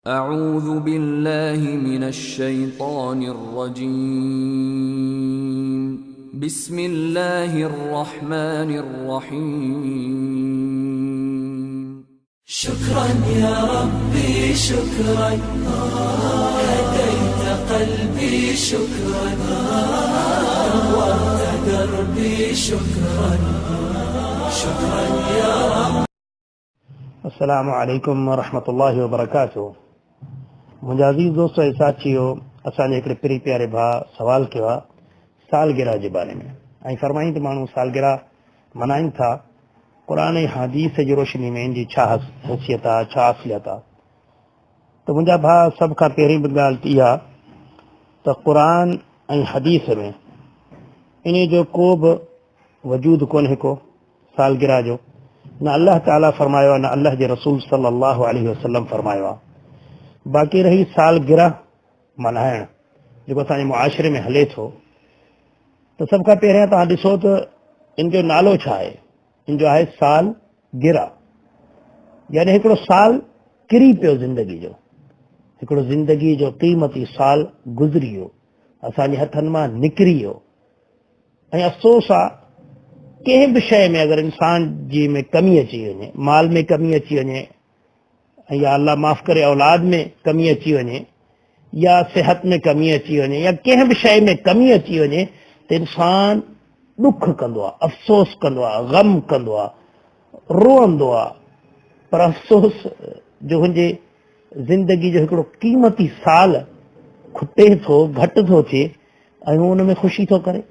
أعوذ بالله من الشيطان الرجيم بسم الله الرحمن الرحيم شكرا يا ربي شكرا هديت قلبي شكرا نورت دربي شكرا شكرا يا رب अस्सलाम वालेकुम वरहमतुल्लाहि वबरकातुहू। मुंहिंजा अज़ीज़ दोस्त ऐं साथियो, असांजे हिकिड़े पिरी प्यारे भाउ सवाल कयो आहे सालगिरह जे बारे में ऐं फरमाईं त माण्हू सालगिरह मल्हाइनि था, क़ुर ऐं हदीस जी रोशनी में इन जी छा हैसियत आहे, छा असलियत आहे। त मुंहिंजा भाउ सभ खां पहिरीं बि ॻाल्हि इहा त क़ुर ऐं हदीस में इन जो को बि वजूद कोन्हे को सालगिरह जो, न अल्लाह ताला फरमायो आहे, न अल्लाह जे रसूल सल्लल्लाहु अलैहि वसल्लम फरमायो आहे। बाक़ी रही सालगिरह मल्हाइण जेको असांजे मुआशिरे में हले थो, त सभ खां पहिरियां तव्हां ॾिसो त इन जो नालो छा आहे। इन जो आहे सालगिरह, यानी हिकिड़ो साल किरी पियो ज़िंदगी जो, हिकिड़ो ज़िंदगी जो क़ीमती साल गुज़री वियो, असांजे हथनि मां निकिरी वियो। ऐं अफ़सोस आहे कंहिं बि शइ में अगरि इंसान जी में कमी अची वञे, माल में कमी अची वञे, या अल्लाह माफ़ करे औलाद में कमी अची वञे, या सिहत में कमी अची वञे, या कंहिं बि शइ में कमी अची वञे त इंसान ॾुख कंदो आहे, अफ़सोस कंदो आहे, ग़म कंदो आहे, रोअंदो आहे। पर अफ़सोस जो हुनजे ज़िंदगी जो हिकिड़ो क़ीमती साल खुटे थो, घटि थो थिए ऐं हू हुन में ख़ुशी थो करे।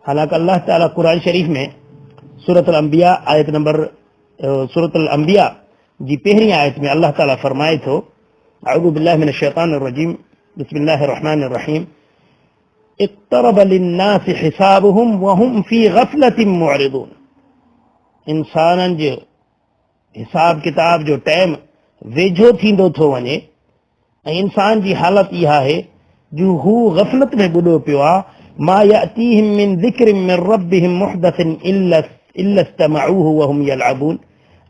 हालांकि अल्लाह ताला कुरान शरीफ में सूरत अल-अंबिया आयत नंबर सूरत अल-अंबिया जी पहिरीं आयत में अल्लाह ताला फरमाए थो, अऊज़ु बिल्लाहि मिनश शैतानिर रजीम, बिस्मिल्लाहिर रहमानिर रहीम, इक़्तरब लिन्नासि हिसाबुहुम व हुम फी गफ़लतिन मुअरिदून। इंसाननि जो हिसाब किताब जो टाइम वेझो थींदो थो वञे ऐं इंसान जी हालत इहा आहे जो हू गफ़लत में ॿुॾो पियो आहे। मा यातीहिम मिन ज़िक्रिन मिन रब्बिहिम मुहदसिन इल्ला इस्तमऊहु व हुम यलअबून।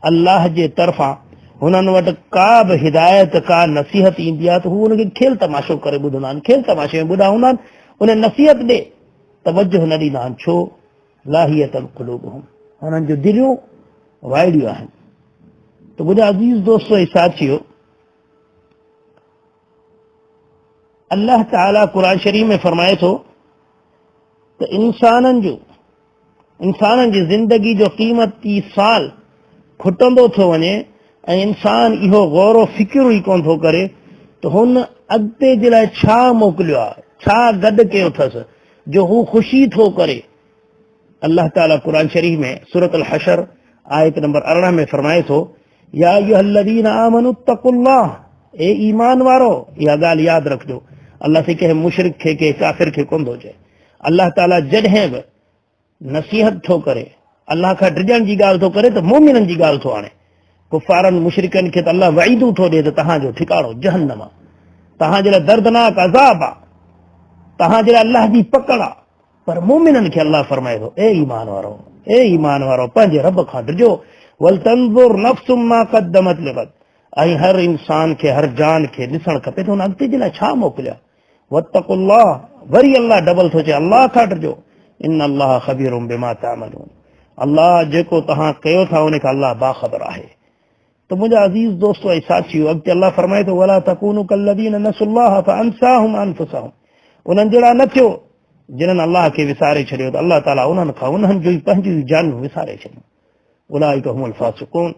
अल्लाह जे तरफ़ां हुननि वटि का बि हिदायत, का नसीहत ईंदी आहे त हू हुनखे खेल तमाशो करे ॿुधंदा आहिनि, खेल तमाशे में ॿुधा हूंदा आहिनि, उन नसीहत ॾे तवजो न ॾींदा आहिनि। छो? लाहियतन क़ुलूबुहुम, हुननि जूं दिलियूं वाइड़ियूं आहिनि। त मुंहिंजा अज़ीज़ दोस्तो ऐं साथियो, अल्लाह ताला क़ुरान शरीफ में फरमाए थो त इंसाननि जी ज़िंदगी जो क़ीमती साल खुटंदो थो वञे ऐं इंसान इहो गौर फिक्र ई कोन थो करे त हुन अॻिते जे लाइ छा मोकिलियो आहे, छा गॾु कयो अथसि जो हू ख़ुशी थो करे। अल्लाह ताला क़ुरान शरीफ में सूरत अल-हशर आयत नंबर 18 में फरमाए थो, या अय्युहल्लज़ीना आमनू तक़ुल्लाह, ए ईमान वारो, इहा ॻाल्हि यादि रखिजो। अल्लाह से कंहिं मुशरिक खे, कंहिं काफ़िर खे कोन थो चए। अल्लाह ताला जॾहिं बि नसीहत थो करे, अल्लाह खां डिॼण जी ॻाल्हि थो करे त मोमिननि जी ॻाल्हि थो आणे। कुफ़ारनि मुशरिकनि खे त अल्लाह वईदूं थो ॾिए त तव्हांजो ठिकाणो जहन्नम आहे, तव्हांजे लाइ दर्दनाक अज़ाब आहे, तव्हांजे लाइ अल्लाह जी पकड़ आहे। पर मोमिननि खे अल्लाह फरमाए थो, ए ईमान वारो, ए ईमान वारो, पंहिंजे रब खां डिॼो। वल तंज़ुर नफ़्सुम मा क़द्दमत लिग़द, ऐं हर इंसान खे, हर जान खे ॾिसणु खपे त हुन अॻिते जे लाइ छा मोकिलिया। वत्तक़ुल्लाह, वरी अल्लाह डबल थो चए, अल्लाह खां डिॼो। इन अल्लाह ख़बीरुम बिमा तामलून, अल्लाह जेको तव्हां कयो था उनखे अल्लाह बाख़बर आहे। त मुंहिंजा अज़ीज़ दोस्तो ऐं साथियो, अॻिते अल्लाह फरमाए थो, वला तकूनू कल्लज़ीना नसुल्लाह फअनसाहुम अनफुसहुम, उन्हनि जहिड़ा न थियो जिन्हनि अल्लाह खे विसारे छॾियो त अल्लाह ताला उन्हनि खां उन्हनि जो ई पंहिंजूं जानूं विसारे छॾियूं। उलाइका हुमुल फासिकून,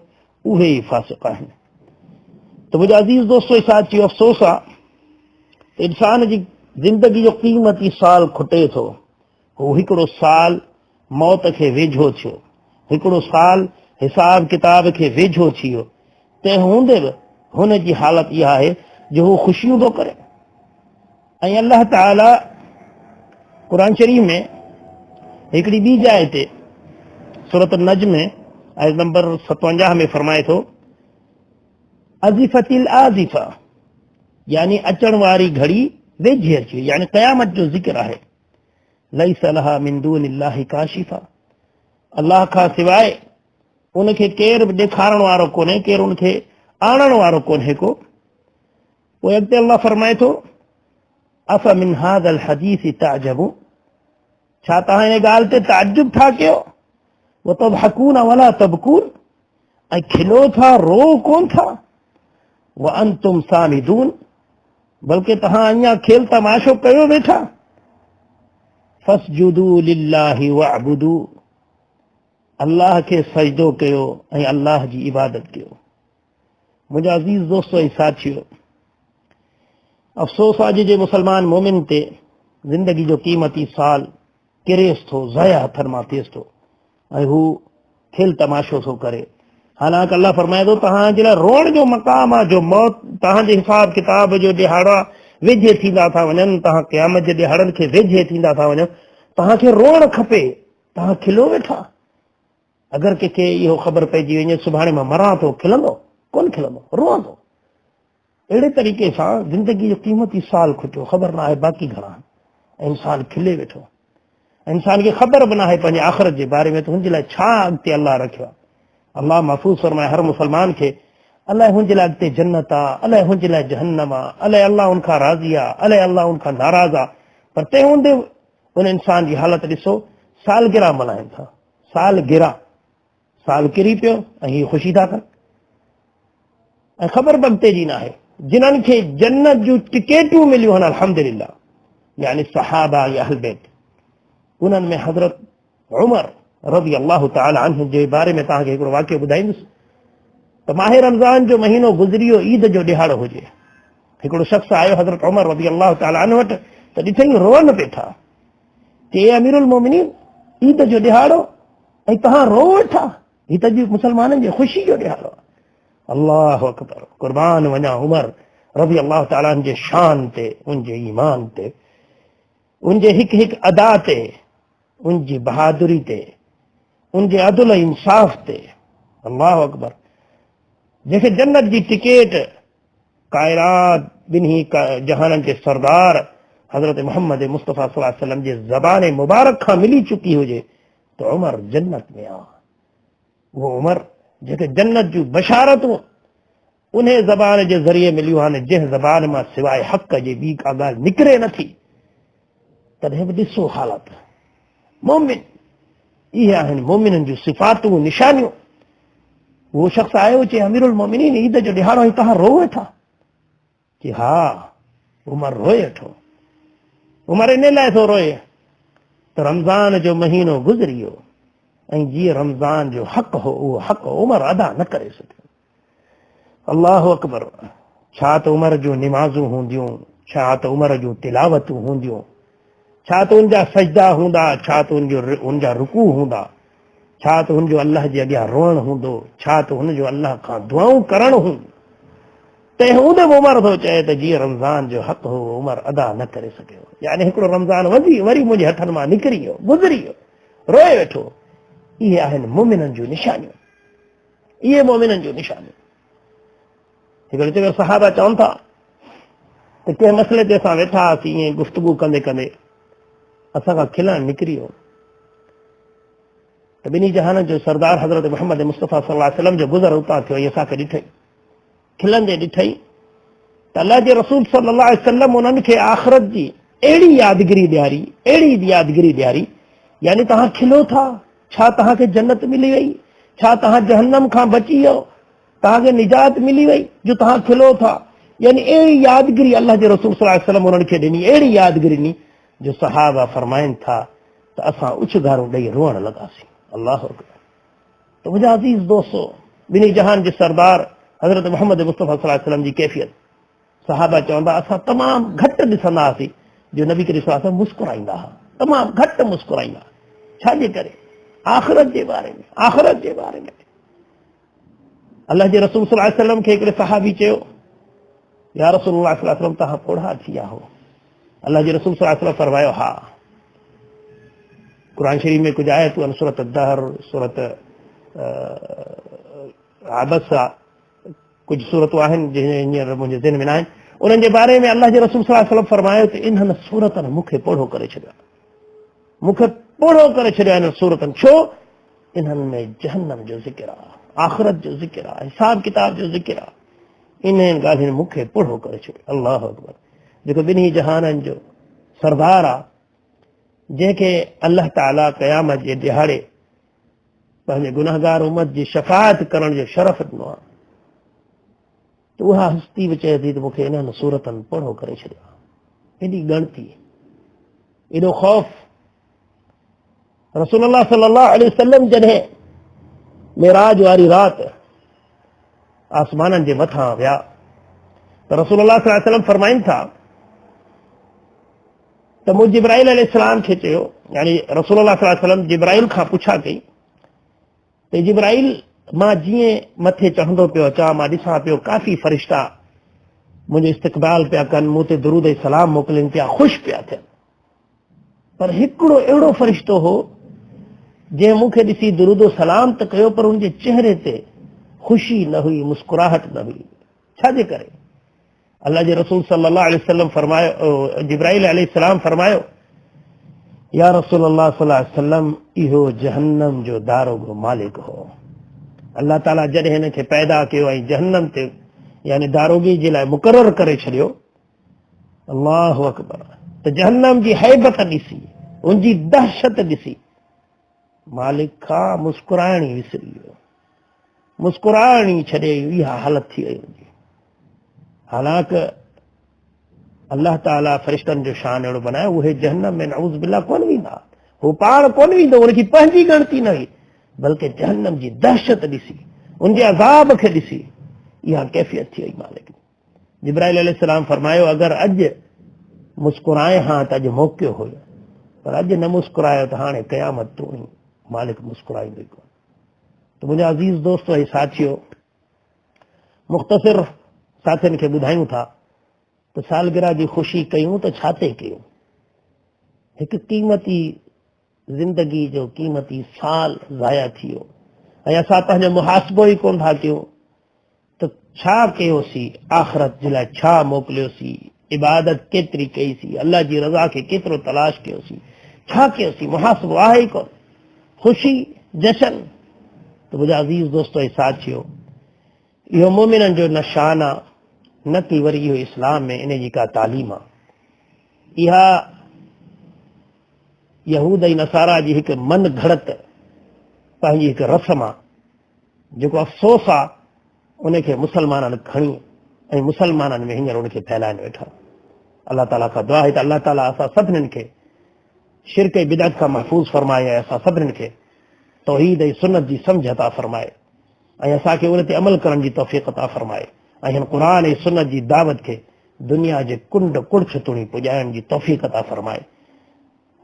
उहे ई फासिक आहिनि। त मुंहिंजा अज़ीज़ दोस्तो ऐं साथियो, अफ़सोस आहे त इंसान जी ज़िंदगी जो क़ीमती साल खुटे थो। हू हिकिड़ो साल मौत खे वेझो थियो, हिकिड़ो साल हिसाब किताब खे वेझो थी वियो। तंहिं हूंदे बि हुन जी हालत इहा आहे जो हू ख़ुशियूं थो करे। ऐं अल्लाह ताला क़ुरान शरीफ में हिकिड़ी ॿी जाइ ते सूरत नज्म में आयत नंबर 57 में फरमाए थो, अज़िफ़तिल आज़िफ़ा, यानी अचण वारी घड़ी वेझी अची, यानी क़यामत जो ज़िक्र आहे। लैस लहा मिन दूनिल्लाहि काशिफ़ा, अल्लाह खां सवाइ उनखे केरु बि ॾेखारण वारो कोन्हे, केरु उनखे आणण वारो कोन्हे को। पोइ अॻिते अल्लाह फरमाए थो अफ़ मिन हाज़ल हदीस ताजबू, छा तव्हां हिन ॻाल्हि ते ताजुब था कयो, व तदहकून वला तबकून, ऐं खिलो था रो कोन था, व अंतुम सामिदून, बल्कि तव्हां अञा खेल तमाशो कयो वेठा। फस्जुदू लिल्लाहि वअबुदू, अल्लाह खे सजदो कयो ऐं अल्लाह जी इबादत कयो। मुंहिंजा अज़ीज़ दोस्तो ऐं साथियो, अफ़सोस आहे जे मुसलमान मोमिन ते ज़िंदगी जो क़ीमती साल किरेस थो, ज़ाया हथनि मां थिएसि थो ऐं हू खेल तमाशो थो करे। हालांकि अल्लाह फरमाए थो तव्हांजे लाइ रोअण जो मक़ाम आहे, जो मौत तव्हांजे हिसाब किताब जो ॾिहाड़ा वेझे थींदा था वञनि, तव्हां क़यामत जे ॾिहाड़नि खे वेझे थींदा था वञो, तव्हांखे रोअणु खपे, तव्हां खिलो वेठा। अगरि कंहिंखे इहो ख़बर पइजी वञे सुभाणे मां मरां थो, खिलंदो कोन, खिलंदो, रोअंदो। अहिड़े तरीक़े सां ज़िंदगी जो क़ीमती साल खुटियो, ख़बर न आहे बाक़ी घणा, ऐं इंसान खिले वेठो। इंसान खे ख़बर बि न आहे पंहिंजे आख़िरत जे बारे में त हुनजे लाइ छा अॻिते अल्लाह रखियो आहे। अल्लाह महफ़ूज़ फरमाए हर मुसलमान खे, अलाए हुनजे लाइ अॻिते जन्नत आहे, अलाए हुनजे लाइ जहन्नम आहे, अलाए अल्लाह उनखां राज़ी आहे, अलाए अल्लाह उनखां नाराज़ आहे। पर तंहिं हूंदे उन इंसान जी हालत ॾिसो, सालगिरह मल्हाइनि था, सालगिरह, साल किरी पियो ऐं हीअ ख़ुशी था कनि, ऐं ख़बर बि अॻिते जी न आहे। जिन्हनि खे जन्नत जूं टिकेटूं मिलियूं आहिनि अल्हम्दुलिल्लाह, यानी सहाबा या अहल बैत, उन्हनि में हज़रत उमर रज़ी अल्लाह तआला अन्हु जे बारे में तव्हांखे हिकिड़ो वाक़ियो ॿुधाईंदुसि। त माह रमज़ान जो महीनो गुज़रियो, ईद जो ॾिहाड़ो हुजे, हिकिड़ो शख़्स आयो हज़रत उमर रज़ी अल्लाह तआला अन्हु वटि, त ॾिठईं रोअनि वेठा, के अमीरुल मोमिनीन, ईद जो ॾिहाड़ो ऐं तव्हां रो वेठा, हीअ त जी मुसलमाननि जी ख़ुशी जो ॾिहाड़ो आहे। अल्लाहु अकबर, क़ुर्बान वञा उमर रज़ी अल्लाह तआला अन्हु जे शान ते, उनजे ईमान ते, उनजे हिकु हिकु अदा ते, उनजी बहादुरी ते, उनजे अदल इंसाफ़ ते। अल्लाहु अकबर, जंहिंखे जन्नत जी टिकेट कायरात ॿिन्ही जहाननि जे सरदार हज़रत मोहम्मद मुस्तफ़ा सल्लल्लाहु अलैहि वसल्लम जे ज़बान मुबारक खां मिली चुकी हुजे, त उमर जन्नत में आहे। उहो उमर जंहिंखे जन्नत जूं बशारतूं उन ज़बान जे ज़रिए मिलियूं आहिनि, जंहिं ज़बान मां सवाइ हक़ जे ॿी का ॻाल्हि निकिरे नथी। तॾहिं बि ॾिसो हालत मोमिन, इहे आहिनि मोमिननि जूं सिफ़ातूं, निशानियूं। उहो शख़्स आयो, चए अमीरुल मोमिनीन, ईद जो ॾिहाड़ो ऐं तव्हां रो वेठा? कि हा, उमर रोए वेठो। उमर इन लाइ थो रोए त रमज़ान जो महीनो गुज़री वियो ऐं जीअं रमज़ान जो हक़ हो, उहो हक़ उमर अदा न करे सघियो। अल्लाहु अकबर, छा त उमर जूं निमाज़ूं हूंदियूं, छा त उमर जूं तिलावतूं हूंदियूं, छा त उनजा सजदा हूंदा, छा त उनजा रुकू हूंदा, छा त हुनजो अल्लाह जे अॻियां रोअणु हूंदो, छा त हुनजो अल्लाह खां दुआऊं करणु हूंदो। तंहिं हूंदे बि उमर थो चए त जीअं रमज़ान जो हक़ हो उमर अदा न करे सघियो। यानी हिकिड़ो रमज़ान वरी मुंहिंजे हथनि मां निकिरी वियो, गुज़री वियो, रोए वेठो। इहे आहिनि मोमिननि जूं निशानियूं, इहे मोमिननि जूं निशानियूं। हिकिड़े जॻह सहाबा चवनि था त कंहिं मसइले ते असां वेठा हुआसीं, ईअं गुफ़्तगू कंदे कंदे असांखां खिलणु निकिरी वियो, त ॿिन्ही जहाननि जो सरदार हज़रत मोहम्मद मुस्तफ़ा सल्लल्लाहु अलैहि वसल्लम जो गुज़र उतां थियो, ऐं असांखे ॾिठई, खिलंदे ॾिठई त अल्लाह जे रसूल सल्लल्लाहु अलैहि वसल्लम उन्हनि खे आख़िरत जी अहिड़ी यादगिरी ॾियारी, अहिड़ी यादगिरी ॾियारी, यानी तव्हां खिलो था, छा तव्हांखे जन्नत मिली वई, छा तव्हां जहन्नम खां बची वियो, तव्हांखे निजात मिली वई जो तव्हां खिलो था। यानी अहिड़ी यादगिरी अल्लाह जे रसूल सल्लल्लाहु अलैहि वसल्लम उन्हनि खे ॾिनी, अहिड़ी यादगिरी ॾिनी जो सहाबा फरमाइनि था त असां उछगारूं ॾेई रोअण लॻासीं। अल्लाहु अकबर। त मुंहिंजा अज़ीज़ दोस्तो, ॿिन्ही जहान जे सरदार हज़रत मोहम्मद मुस्तफ़ा सल्लल्लाहु अलैहि वसल्लम जी कैफ़ियत सहाबा चवंदा असां तमामु घटि ॾिसंदा हुआसीं जो नबी करीम सल्लल्लाहु अलैहि वसल्लम मुस्कुराईंदा हुआ, तमामु घटि मुस्कुराईंदा। छाजे करे? आख़िरत जे बारे में, आख़िरत जे बारे में। अल्लाह जे रसूल सल्लल्लाहु अलैहि वसल्लम खे हिकिड़े सहाबी चयो, या रसूलुल्लाह सल्लल्लाहु अलैहि वसल्लम तव्हां पोढ़ा थी विया हो? अल्लाह जे रसूल सल्लल्लाहु अलैहि वसल्लम फरमायो, हा। कुरान शरीफ में कुझु आयतूं आहिनि, सूरत दहर, सूरत आबसा, कुझु सूरतूं आहिनि हींअर मुंहिंजे ज़हन में न आहिनि, उन्हनि जे बारे में अल्लाह जे रसूल सल्लल्लाहु अलैहि वसल्लम फरमायो त इन्हनि सूरतनि मूंखे पोढ़ो करे छॾियो, मूंखे पोढ़ो करे छॾियो हिन सूरतनि। छो? इन्हनि में जहन्नम जो ज़िक्र आहे, आख़िरत जो ज़िक्र आहे, हिसाब किताब जो ज़िक्र आहे। इन ॻाल्हियुनि मूंखे पुढ़ो करे छॾियो। अल्लाह अकबर। जेको ॿिन्ही जहाननि जो सरदार आहे, जंहिंखे अल्लाह ताला क़यामत जे ॾिहाड़े पंहिंजे गुनाहगार उम्मत जी शफ़ाअत करण जो शरफ़ ॾिनो आहे, त उहा हस्ती बि चए थी त मूंखे इन्हनि सूरतनि पुढ़ो करे छॾियो आहे। एॾी ॻणती, एॾो ख़ौफ़। रसूलुल्लाह सल्लल्लाहु अलैहि वसल्लम जॾहिं मेराज वारी राति आसमाननि जे मथां विया त रसूलुल्लाह सल्लल्लाहु अलैहि वसल्लम फरमाइनि था त मूं जिब्राइल अलैहिस्सलाम खे चयो, यानी रसूलुल्लाह सल्लल्लाहु अलैहि वसल्लम जिब्राइल खां पुछा कई त जिब्राइल मां जीअं मथे चढ़ंदो पियो अचां, मां ॾिसां पियो काफ़ी फ़रिश्ता मुंहिंजो इस्तक़बाल पिया कनि, मूं ते दुरूद ऐं सलाम मोकिलिनि पिया, ख़ुशि पिया थियनि। पर हिकिड़ो अहिड़ो फ़रिश्तो हो जंहिं मूंखे ॾिसी दुरूद सलाम त कयो, पर उनजे चेहरे ते ख़ुशी न हुई, मुस्कुराहट न हुई। छाजे करे? अल्लाह जे रसूल सल्लल्लाहु अलैहि वसल्लम फरमायो, जिब्राइल अलैहिस्सलाम फरमायो, या रसूलल्लाह सल्लल्लाहु अलैहि वसल्लम, इहो जहन्नम जो दारोगो मालिक हो। अल्लाह ताला जॾहिं हिन खे पैदा कयो ऐं जहन्नम ते यानी दारोगी जे लाइ मुक़रर करे छॾियो, अल्लाहु अकबर, त जहन्नम जी हैबत ॾिसी, उनजी दहशत ॾिसी मालिक खां मुस्कुराइण ई विसरी वियो, मुस्कुराइण ई छॾे, इहा हालत थी वई हुई। हालांकि अल्लाह ताला फ़रिश्तनि जो शान अहिड़ो बनायो, उहे जहन्नम में नऊज़ बिल्लाह कोन वेंदा, हू पाण कोन वेंदो, उनजी पंहिंजी ॻणती न हुई, बल्कि जहन्नम जी दहशत ॾिसी, उनजे अज़ाब खे ॾिसी इहा कैफ़ियत थी वई मालिक। जिब्राइल अलैहिस्सलाम फरमायो, अगरि अॼु मुस्कुराए हा त अॼु मौक़ियो हुयो, पर अॼु न मुस्कुरायो त हाणे क़यामत तूणी मालिक मुस्कुराईंदो ई कोन। त मुंहिंजा अज़ीज़ दोस्तो ऐं साथियो, मुख़्तसिर साथियुनि खे ॿुधायूं था त सालगिरह जी ख़ुशी कयूं त छा ते कयूं? हिकु क़ीमती ज़िंदगी जो क़ीमती साल ज़ाया थी वियो ऐं असां पंहिंजो मुहासिबो ई कोन था कयूं त छा कयोसीं, आख़िरत जे लाइ छा मोकिलियोसीं, इबादत केतिरी कईसीं, अल्लाह जी रज़ा खे केतिरो तलाश कयोसीं, छा कयोसीं, मुहासिबो आहे ई कोन। ख़ुशी जशन। त मुंहिंजा अज़ीज़ दोस्तो ऐं साथियो, इहो मोमिननि जो निशान आहे, न कि वरी इहो इस्लाम में इन जी का तालीम आहे। इहा यहूद ऐं नसारा जी हिकु मन घड़त पंहिंजी हिकु रस्म आहे, जेको अफ़सोस आहे उनखे मुसलमाननि खणी ऐं मुसलमाननि में हींअर उनखे फैलाइनि वेठा। अल्लाह ताला खां दुआ आहे त अल्लाह ताला असां सभिनीनि खे शिरक ऐं बिदअत खां महफ़ूज़ फरमाए ऐं असां सभिनीनि खे तौहीद ऐं सुन्नत जी सम्झ अता फरमाए ऐं असांखे उन ते अमल करण जी तौफ़ीक़ अता फरमाए ऐं हिन क़ुरान ऐं सुन्नत जी दावत खे दुनिया जे कुंड कुड़छ तुणी पुॼाइण जी तौफ़ीक़ अता फरमाए।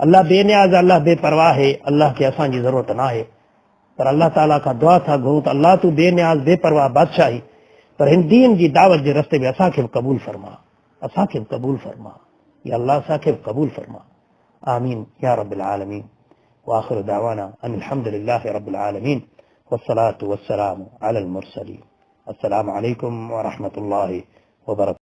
अल्लाह बेनियाज़, अल्लाह बेपरवाह है, अल्लाह खे असांजी ज़रूरत न आहे, पर अल्लाह ताला खां दुआ था घुरूं त अल्लाह तूं बेनियाज़ बेपरवाह बादशाही, पर हिन दीन जी दावत जे रस्ते में असांखे बि क़बूल फरमा, असांखे बि क़बूल फरमा, या अल्लाह असांखे बि क़बूल फरमा। आमीन या रब्बिल आलमीन। वाखिर दावाना अनिल हम्दुलिल्लाहि रब्बिल आलमीन वस्सलातु वस्सलामु अलल मुरसलीन। अस्सलामु अलैकुम व रहमतुल्लाहि व बरकातुहू।